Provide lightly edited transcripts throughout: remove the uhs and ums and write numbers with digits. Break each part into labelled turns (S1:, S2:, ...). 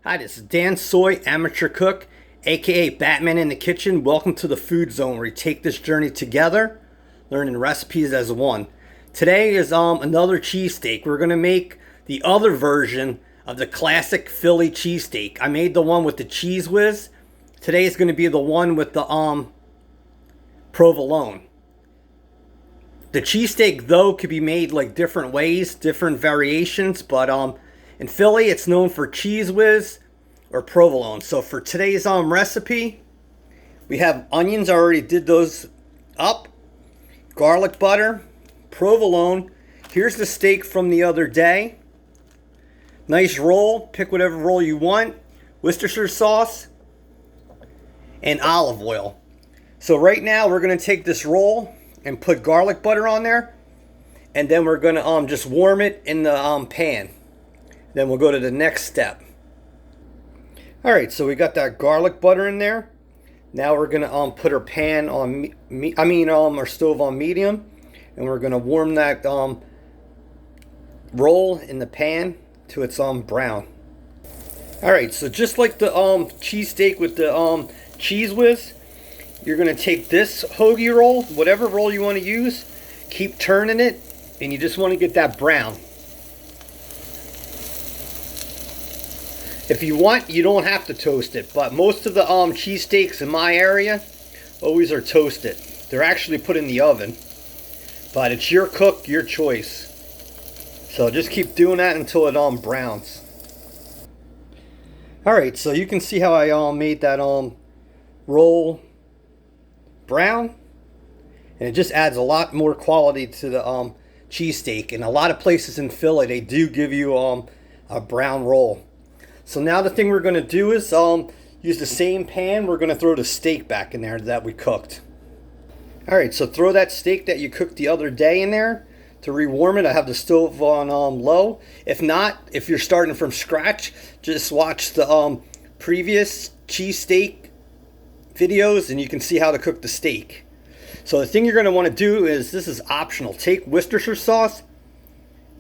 S1: Hi, this is Dansoy Amateur Cook, aka Batman in the Kitchen. Welcome to the Food Zone, where we take this journey together, learning recipes as one. Today is another cheesesteak. We're gonna make the other version of the classic Philly cheesesteak. I made the one with the cheese whiz. Today is gonna be the one with the provolone. The cheesesteak though could be made like different ways, different variations, but in Philly it's known for cheese whiz or provolone. So for today's recipe, we have onions. I already did those up, garlic butter, provolone. Here's the steak from the other day. Nice roll, pick whatever roll you want, Worcestershire sauce, and olive oil. So right now we're going to take this roll and put garlic butter on there, and then we're going to just warm it in the pan. Then we'll go to the next step. Alright, so we got that garlic butter in there. Now we're going to put our pan on, our stove on medium, and we're going to warm that roll in the pan to its brown. Alright, so just like the cheesesteak with the cheese whiz, you're going to take this hoagie roll, whatever roll you want to use, keep turning it, and you just want to get that brown. If you want, you don't have to toast it, but most of the cheesesteaks in my area always are toasted. They're actually put in the oven, but it's your cook, your choice. So just keep doing that until it browns. Alright, so you can see how I made that roll brown, and it just adds a lot more quality to the cheesesteak. And a lot of places in Philly, they do give you a brown roll. So now the thing we're going to do is use the same pan. We're going to throw the steak back in there that we cooked. Alright, so throw that steak that you cooked the other day in there to rewarm it. I have the stove on low. If not, if you're starting from scratch, just watch the previous cheesesteak videos and you can see how to cook the steak. So the thing you're going to want to do is, this is optional, take Worcestershire sauce,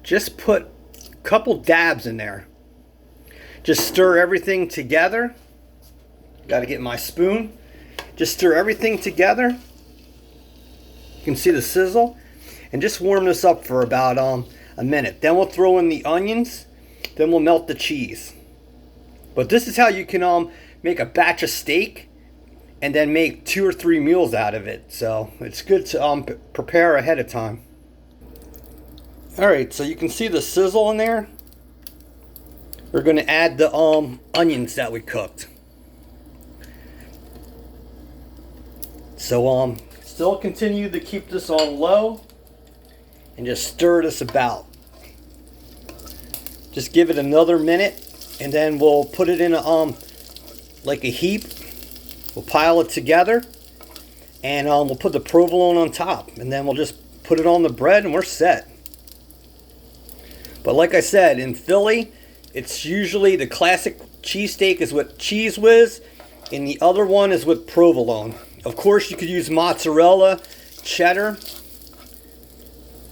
S1: just put a couple dabs in there. Just stir everything together. Got to get my spoon. Just stir everything together. You can see the sizzle. And just warm this up for about a minute. Then we'll throw in the onions. Then we'll melt the cheese. But this is how you can make a batch of steak and then make 2 or 3 meals out of it. So it's good to prepare ahead of time. Alright, so you can see the sizzle in there. We're going to add the onions that we cooked. So still continue to keep this on low and just stir this about. Just give it another minute, and then we'll put it in a like a heap. We'll pile it together, and we'll put the provolone on top, and then we'll just put it on the bread and we're set. But like I said, in Philly, it's usually the classic cheesesteak is with cheese whiz, and the other one is with provolone. Of course, you could use mozzarella, cheddar.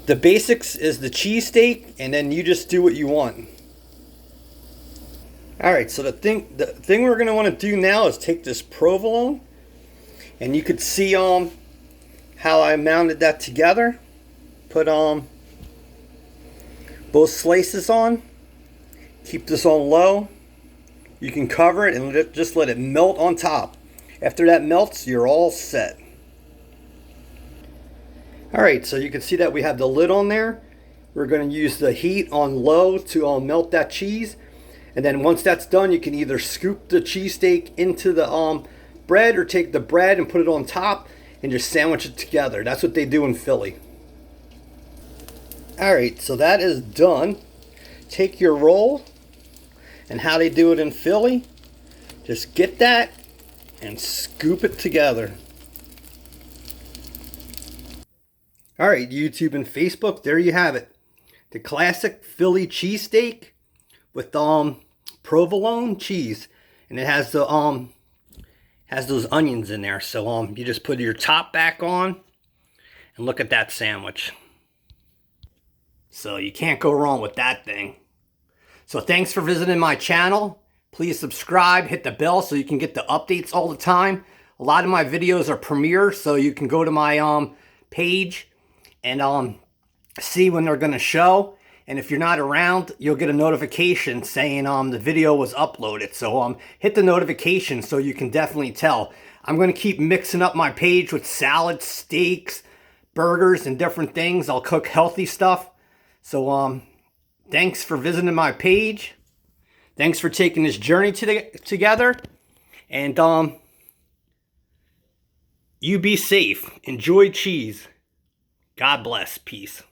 S1: The basics is the cheesesteak, and then you just do what you want. Alright, so the thing we're going to want to do now is take this provolone, and you could see how I mounted that together. Put both slices on. Keep this on low. You can cover it and just let it melt on top. After that melts, you're all set. Alright, so you can see that we have the lid on there. We're going to use the heat on low to melt that cheese. And then once that's done, you can either scoop the cheesesteak into the bread, or take the bread and put it on top and just sandwich it together. That's what they do in Philly. Alright, so that is done. Take your roll, and how they do it in Philly, just get that and scoop it together. Alright, YouTube and Facebook, there you have it. The classic Philly cheesesteak with provolone cheese, and it has the has those onions in there. So you just put your top back on, and look at that sandwich. So you can't go wrong with that thing. So thanks for visiting my channel. Please subscribe, hit the bell so you can get the updates all the time. A lot of my videos are premiere, so you can go to my page and see when they're going to show. And if you're not around, you'll get a notification saying the video was uploaded. So hit the notification so you can definitely tell. I'm going to keep mixing up my page with salads, steaks, burgers, and different things. I'll cook healthy stuff. So thanks for visiting my page. Thanks for taking this journey together. And you be safe. Enjoy cheese. God bless. Peace.